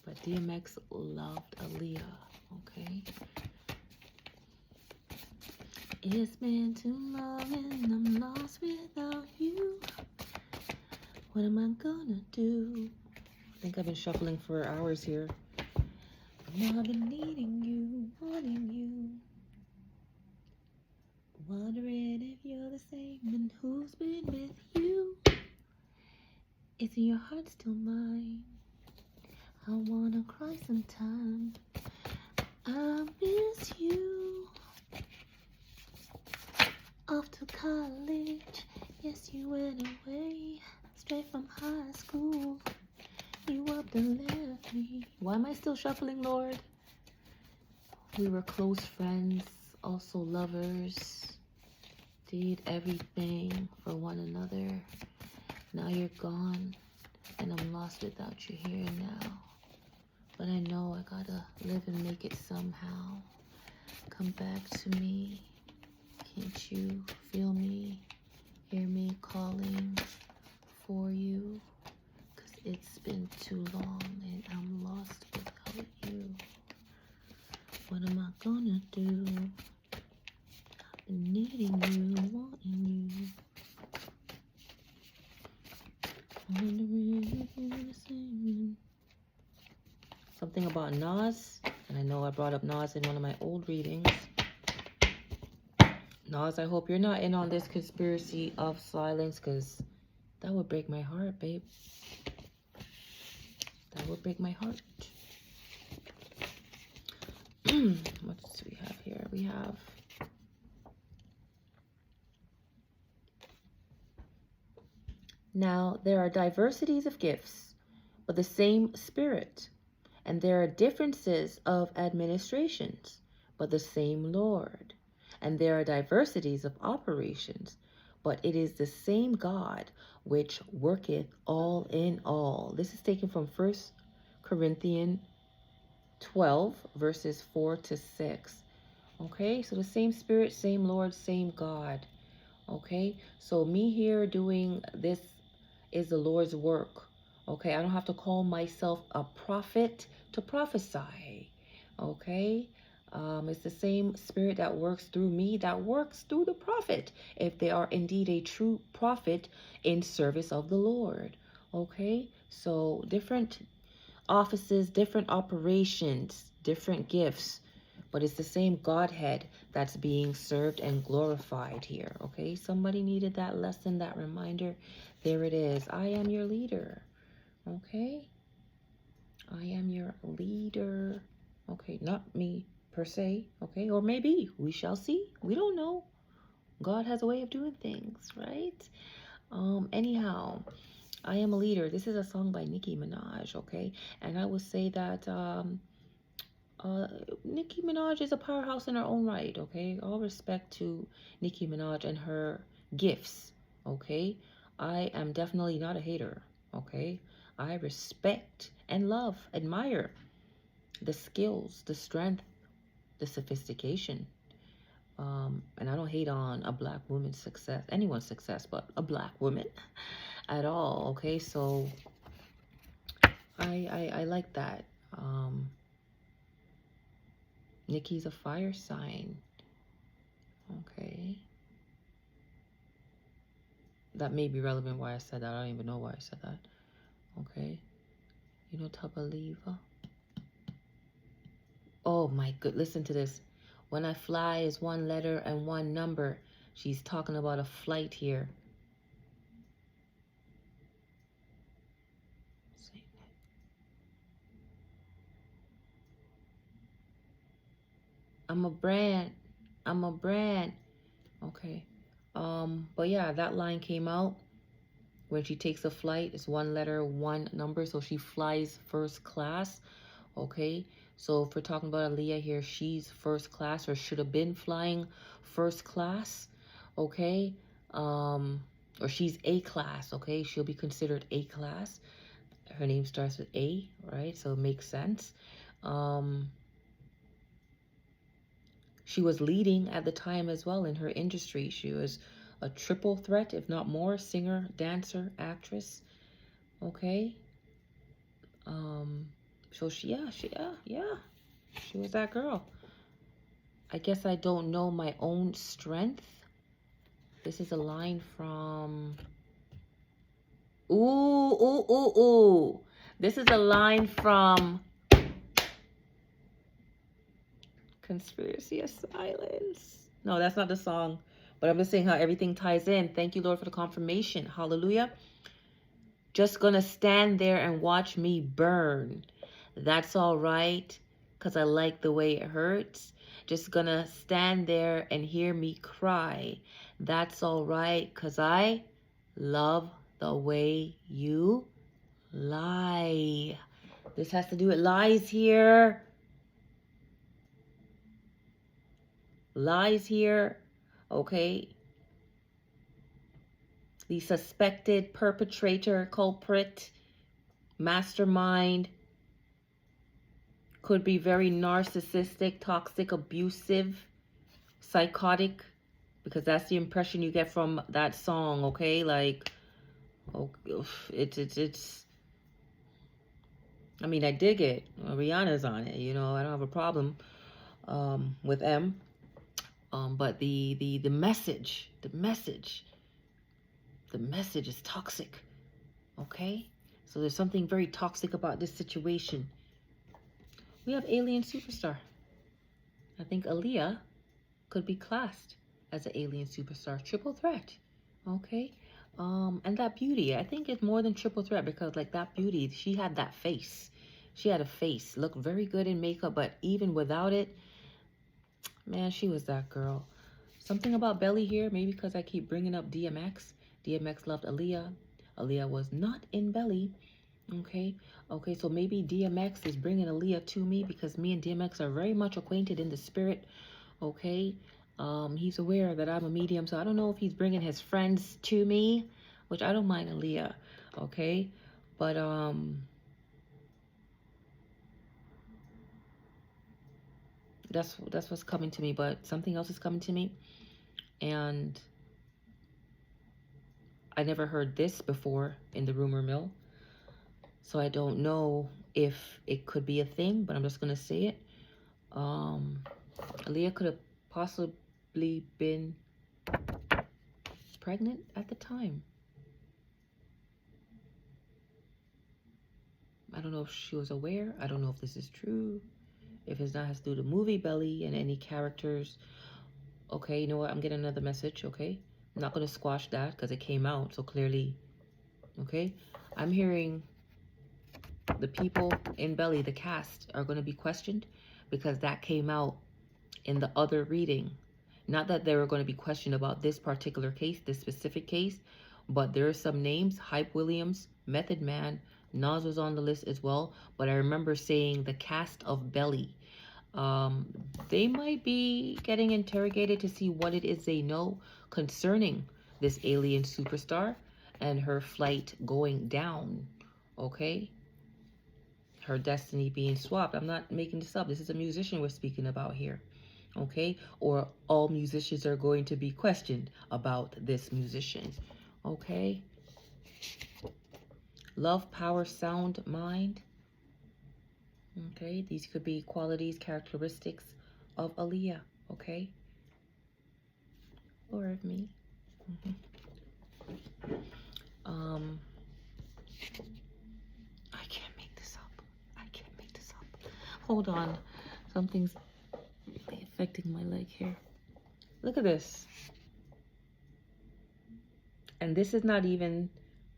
But DMX loved AALIYAH, okay? It's been too long and I'm lost without you. What am I gonna do? I think I've been shuffling for hours here. I've been needing you, wanting you. Wondering if you're the same and who's been with you. Isn't your heart still mine? I wanna cry sometime. I miss you. Off to college, yes you went away. Straight from high school, you up and left me. Why am I still shuffling, Lord? We were close friends, also lovers. Did everything for one another. Now you're gone, and I'm lost without you here and now. But I know I gotta live and make it somehow. Come back to me. Can't you feel me? Hear me calling for you? 'Cause it's been too long and I'm lost without you. What am I gonna do? I've been needing you, wanting you. Wondering if you're the same. Something about Nas, and I know I brought up Nas in one of my old readings. Nas, I hope you're not in on this conspiracy of silence, because that would break my heart, babe. That would break my heart. What do we have here? We have now there are diversities of gifts, but the same spirit. And there are differences of administrations, but the same Lord. And there are diversities of operations, but it is the same God which worketh all in all. This is taken from 1 Corinthians 12, verses 4 to 6. Okay, so the same Spirit, same Lord, same God. Okay, so me here doing this is the Lord's work. Okay, I don't have to call myself a prophet to prophesy. Okay, it's the same Spirit that works through me that works through the prophet, if they are indeed a true prophet in service of the Lord. Okay, so different offices, different operations, different gifts, but it's the same Godhead that's being served and glorified here. Okay, somebody needed that lesson, that reminder. There it is. I am your leader. Okay, I am your leader. Okay, not me per se. Okay, or maybe we shall see. We don't know. God has a way of doing things, right? Anyhow, I am a leader. This is a song by Nicki Minaj. Okay, and I would say that Nicki Minaj is a powerhouse in her own right. Okay, all respect to Nicki Minaj and her gifts. Okay, I am definitely not a hater. Okay, I respect and love, admire the skills, the strength, the sophistication. And I don't hate on a black woman's success, anyone's success, but a black woman at all. Okay, so I like that. Nikki's a fire sign. Okay. That may be relevant why I said that. I don't even know why I said that. Okay. You know AALIYAH? Oh my good. Listen to this. When I fly is one letter and one number. She's talking about a flight here. I'm a brand. I'm a brand. Okay. But yeah, that line came out. When she takes a flight, it's one letter, one number. So she flies first class. Okay. So if we're talking about AALIYAH here, she's first class or should have been flying first class. Okay. Or she's A class, okay? She'll be considered A class. Her name starts with A, right? So it makes sense. She was leading at the time as well in her industry. She was a triple threat, if not more: singer, dancer, actress. Okay. So she was that girl. I guess I don't know my own strength. This is a line from... Ooh. This is a line from Conspiracy of Silence. No, that's not the song. But I'm just saying how everything ties in. Thank you, Lord, for the confirmation. Hallelujah. Just gonna stand there and watch me burn. That's all right, because I like the way it hurts. Just gonna stand there and hear me cry. That's all right, because I love the way you lie. This has to do with lies here. Lies here. Okay. The suspected perpetrator, culprit, mastermind could be very narcissistic, toxic, abusive, psychotic, because that's the impression you get from that song, okay? Like, oh, it's I mean, I dig it. Rihanna's on it, you know, I don't have a problem with M. But the message is toxic, okay? So there's something very toxic about this situation. We have alien superstar. I think AALIYAH could be classed as an alien superstar. Triple threat, okay? And that beauty, I think it's more than triple threat, because like that beauty, she had that face. She had a face, looked very good in makeup, but even without it, man, she was that girl. Something about Belly here, maybe because I keep bringing up DMX. DMX loved AALIYAH. AALIYAH was not in Belly. Okay, so maybe DMX is bringing AALIYAH to me, because me and DMX are very much acquainted in the spirit. Okay, he's aware that I'm a medium, so I don't know if he's bringing his friends to me, which I don't mind AALIYAH. Okay, but that's what's coming to me. But something else is coming to me, and I never heard this before in the rumor mill, so I don't know if it could be a thing, but I'm just gonna say it. AALIYAH could have possibly been pregnant at the time. I don't know if she was aware. I don't know if this is true. If it's not, has to do with the movie Belly and any characters. Okay, you know what? I'm getting another message, okay? I'm not going to squash that because it came out, so clearly, okay? I'm hearing the people in Belly, the cast, are going to be questioned because that came out in the other reading. Not that they were going to be questioned about this particular case, this specific case, but there are some names: Hype Williams, Method Man, Nas was on the list as well. But I remember saying the cast of Belly. They might be getting interrogated to see what it is they know concerning this alien superstar and her flight going down, okay? Her destiny being swapped. I'm not making this up. This is a musician we're speaking about here, okay? Or all musicians are going to be questioned about this musician, okay? Love, power, sound, mind. Okay, these could be qualities, characteristics of AALIYAH, okay? Or of me. I can't make this up. Hold on. Something's really affecting my leg here. Look at this. And this is not even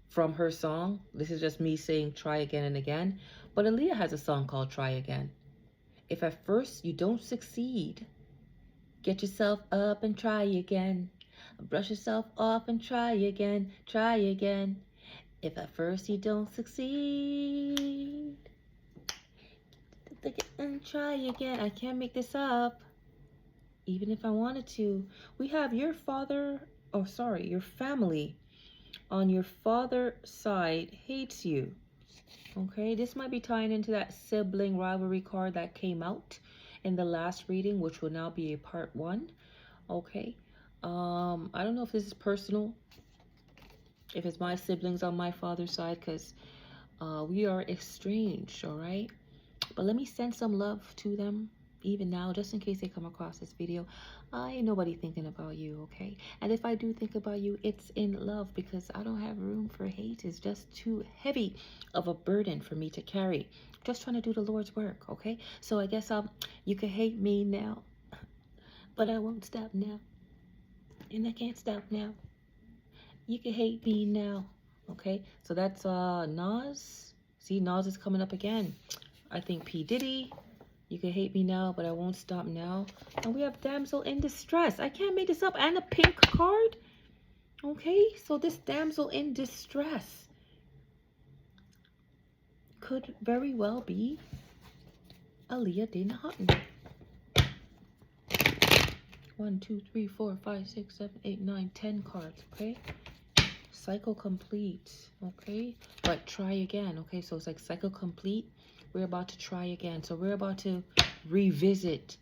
from her song. This is just me saying try again and again. But AALIYAH has a song called Try Again. If at first you don't succeed, get yourself up and try again. Brush yourself off and try again, try again. If at first you don't succeed, and try again. I can't make this up, even if I wanted to. We have your father oh sorry, your family on your father's side hates you. Okay, this might be tying into that sibling rivalry card that came out in the last reading, which will now be a part 1. Okay, I don't know if this is personal, if it's my siblings on my father's side, because we are estranged, all right? But let me send some love to them even now, just in case they come across this video. I ain't nobody thinking about you, okay? And if I do think about you, it's in love, because I don't have room for hate. It's just too heavy of a burden for me to carry. Just trying to do the Lord's work, okay? So I guess you can hate me now, but I won't stop now. And I can't stop now. You can hate me now, okay? So that's Nas. See, Nas is coming up again. I think P. Diddy. You can hate me now, but I won't stop now. And we have damsel in distress. I can't make this up. And a pink card. Okay, so this damsel in distress could very well be AALIYAH Dana Hutton. 1, 2, 3, 4, 5, 6, 7, 8, 9, 10 cards. Okay, cycle complete. Okay, but try again. Okay, so it's like cycle complete. We're about to try again. So we're about to revisit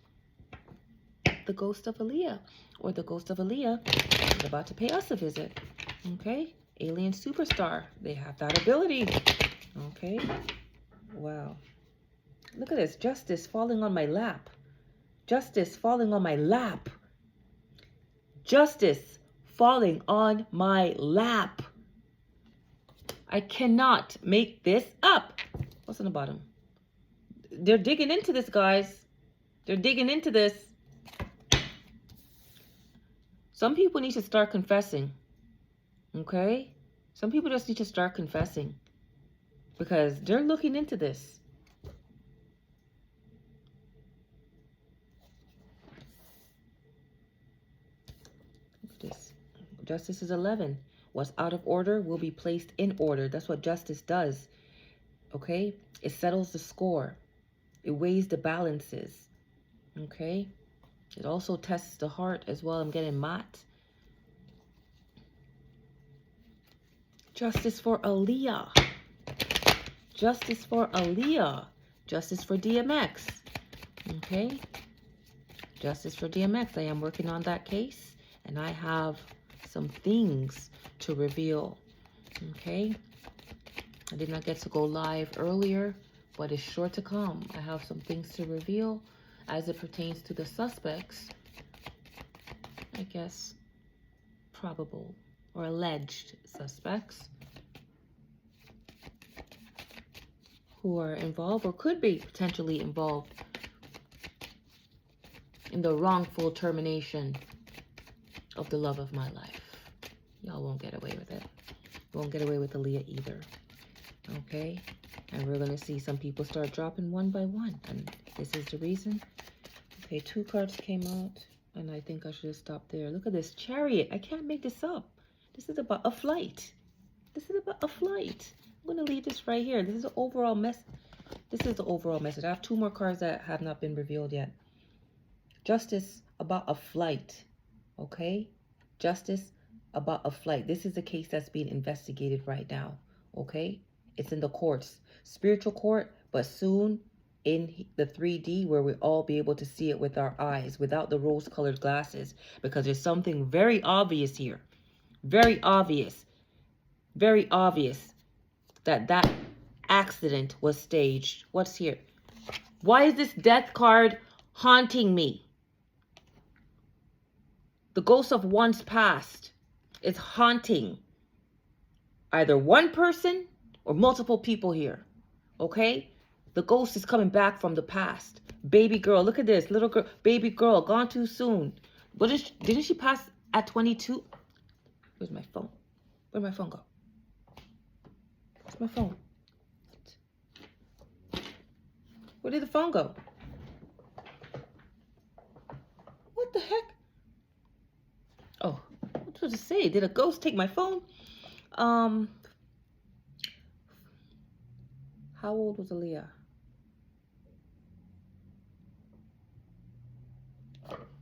the ghost of AALIYAH, or the ghost of AALIYAH is about to pay us a visit. Okay, alien superstar. They have that ability. Okay, wow. Look at this. Justice falling on my lap. Justice falling on my lap. Justice falling on my lap. I cannot make this up. What's on the bottom? They're digging into this, guys. They're digging into this. Some people need to start confessing. Okay? Some people just need to start confessing, because they're looking into this. Look at this. Justice is 11. What's out of order will be placed in order. That's what justice does. Okay? It settles the score. It weighs the balances. Okay? It also tests the heart as well. I'm getting Matt. Justice for AALIYAH. Justice for AALIYAH. Justice for DMX. Okay? Justice for DMX. I am working on that case, and I have some things to reveal. Okay? I did not get to go live earlier, but it's sure to come. I have some things to reveal as it pertains to the suspects. I guess probable or alleged suspects who are involved or could be potentially involved in the wrongful termination of the love of my life. Y'all won't get away with it. Won't get away with AALIYAH either. Okay? And we're going to see some people start dropping one by one. And this is the reason. Okay, 2 cards came out. And I think I should have stopped there. Look at this. Chariot. I can't make this up. This is about a flight. This is about a flight. I'm going to leave this right here. This is the overall mess. This is the overall message. I have 2 more cards that have not been revealed yet. Justice about a flight. Okay? Justice about a flight. This is a case that's being investigated right now. Okay? It's in the courts. Spiritual court, but soon in the 3D where we'll all be able to see it with our eyes without the rose-colored glasses, because there's something very obvious here. Very obvious. Very obvious that accident was staged. What's here? Why is this death card haunting me? The ghost of one's past is haunting either one person or multiple people here. Okay? The ghost is coming back from the past. Baby girl, look at this. Little girl, baby girl, gone too soon. Didn't she pass at 22? Where's my phone? Where'd my phone go? Where's my phone? Where did the phone go? What the heck? Oh, what was it say? Did a ghost take my phone? How old was AALIYAH?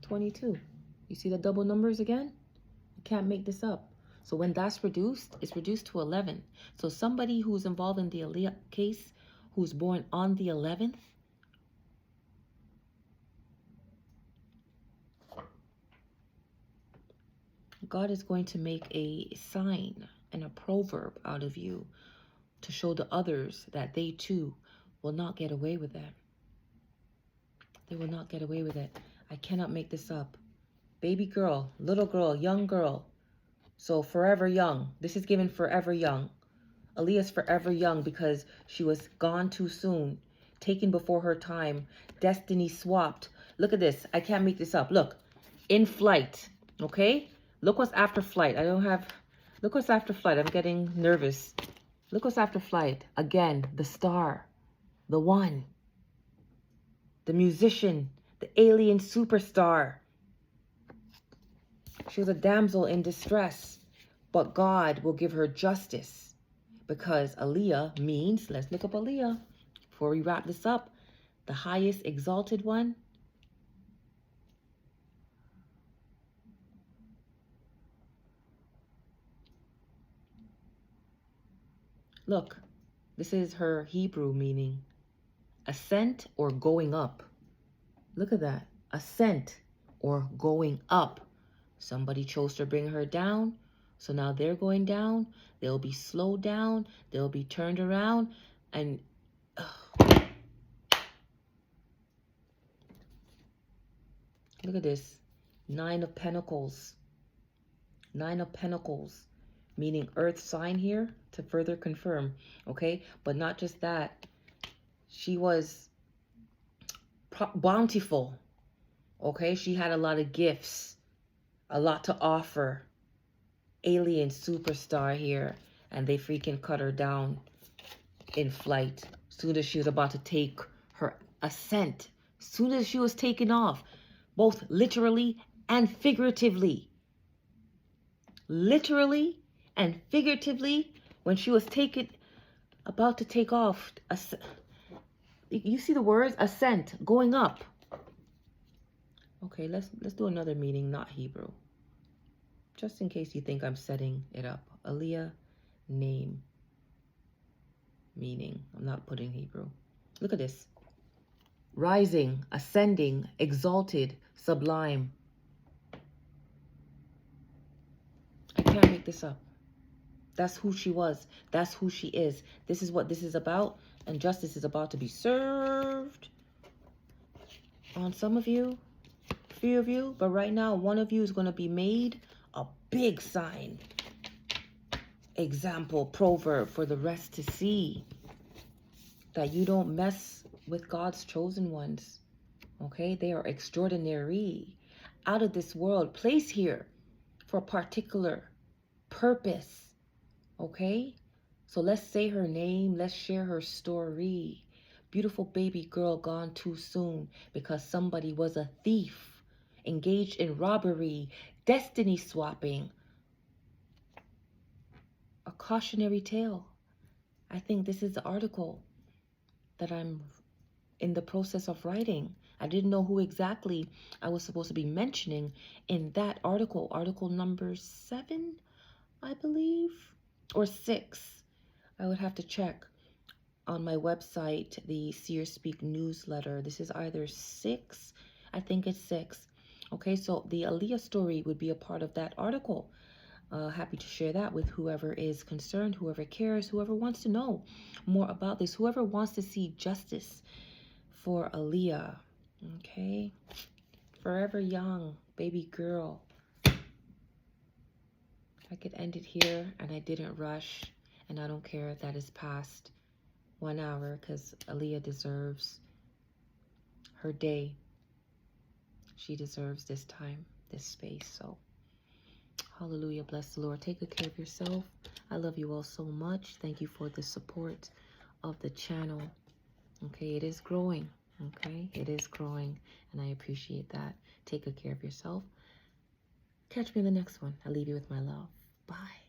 22. You see the double numbers again? Can't make this up. So when that's reduced, it's reduced to 11. So somebody who's involved in the AALIYAH case, who's born on the 11th, God is going to make a sign and a proverb out of you to show the others that they too will not get away with it. They will not get away with it. I cannot make this up. Baby girl, little girl, young girl. So forever young. This is given forever young. AALIYAH's forever young because she was gone too soon, taken before her time, destiny swapped. Look at this. I can't make this up. Look, in flight. Okay? Look what's after flight. Look what's after flight. I'm getting nervous. Look what's after flight. Again, the star, the one, the musician, the alien superstar. She was a damsel in distress, but God will give her justice because AALIYAH means, let's look up AALIYAH before we wrap this up, the highest exalted one. Look, this is her Hebrew meaning, ascent or going up. Look at that, ascent or going up. Somebody chose to bring her down, so now they're going down. They'll be slowed down. They'll be turned around. And look at this. 9 of Pentacles. 9 of Pentacles, meaning earth sign here to further confirm. Okay, but not just that. She was bountiful. Okay, she had a lot of gifts, a lot to offer. Alien superstar here, and they freaking cut her down in flight. Soon as she was about to take her ascent, soon as she was taken off, both literally and figuratively. Literally and figuratively, when she was about to take off, you see the words ascent, going up. Okay, let's do another meaning, not Hebrew. Just in case you think I'm setting it up. AALIYAH name meaning. I'm not putting Hebrew. Look at this. Rising, ascending, exalted, sublime. I can't make this up. That's who she was. That's who she is. This is what this is about. And justice is about to be served on some of you, few of you. But right now, one of you is going to be made a big sign, example, proverb for the rest to see that you don't mess with God's chosen ones. Okay, they are extraordinary, out of this world, placed here for a particular purpose. Okay, so let's say her name, let's share her story. Beautiful baby girl gone too soon because somebody was a thief, engaged in robbery, destiny swapping. A cautionary tale. I think this is the article that I'm in the process of writing. I didn't know who exactly I was supposed to be mentioning in that article. Article number 7, I believe, or 6. I would have to check on my website, the Seer Speak newsletter. This is either 6, I think it's 6. Okay, so the AALIYAH story would be a part of that article. Happy to share that with whoever is concerned, whoever cares, whoever wants to know more about this, whoever wants to see justice for AALIYAH. Okay, forever young, baby girl. I could end it here, and I didn't rush, and I don't care if that is past 1 hour, because AALIYAH deserves her day. She deserves this time, this space. So hallelujah, bless the Lord. Take good care of yourself. I love you all so much. Thank you for the support of the channel. Okay, it is growing. Okay, it is growing, and I appreciate that. Take good care of yourself. Catch me in the next one. I leave you with my love. Bye.